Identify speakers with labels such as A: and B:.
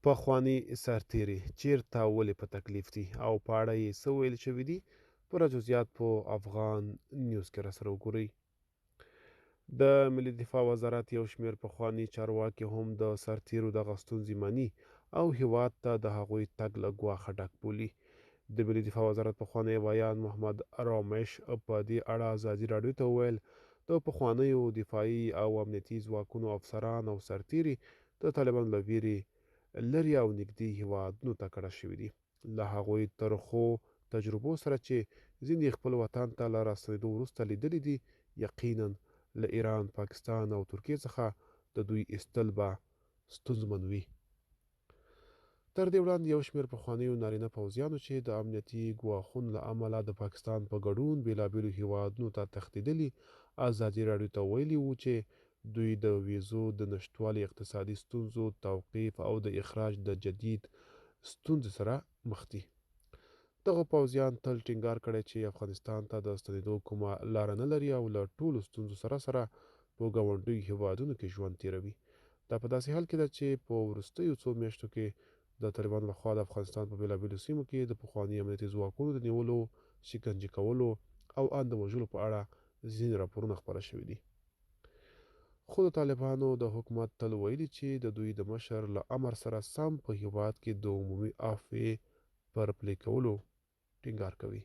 A: پخواني سرتېري چیرته او ولې په تکلیف دي او په اړه یې څه ویل شوي دي؟ پوره جزئیات په افغان نیوز کې راسره وګورئ. د ملي دفاع وزارت یو شمېر پخواني چارواکي هم د سرتېرو دغه ستونزې مني او هیواد ته د هغوی تګ له ګواښه ډک بولي. د ملي دفاع وزارت پخوانی ویان محمد رامش په دې اړه ازادي راډیو ته وویل د پخوانیو دفاعي او امنیتي ځواکونو افسران او سرتېري د طالبانو له ویرې لرې او نږدې هیوادونو ته کډه شوي دي. له هغوی ترخو تجربو سره چې ځینې خپل وطن ته له راستنېدو وروسته لیدلي دي، یقینا له ایران، پاکستان او ترکیې څخه د دوی ایستل به ستونزمن وي. تر دې وړاندې یو شمېر پخوانیو نارینه پوځیانو چې د امنیتي ګواښونو له امله د پاکستان په ګډون بېلابېلو هیوادونو ته تښتېدلي، ازادي راډیو ته ویلي وو چې دوی د ویزو د نشتوالي، اقتصادي ستونزو، توقیف او د اخراج د جدید ستونزې سره مخ دي. دغه پوځیان تل ټینګار کړی چې افغانستان ته د ستنېدو کومه لاره نه لري او له ټولو ستونزو سره په ګاونډیو هیوادونو کې ژوند تیروي. دا په داسې حال کې ده چې په وروستیو څو میاشتو کې د طالبانو لخوا د افغانستان په بېلابېلو سیمو کې د پخواني امنیتي ځواکونو د نیولو، شکنجه کولو او ان د وژلو په اړه ځینې راپورونه خپاره شوي دي. خو د طالبانو د حکومت تل ویلي چې د دوی د مشر له امر سره سم په هیواد کې د عمومي عافیې پر پلي کولو ټینګار کوي.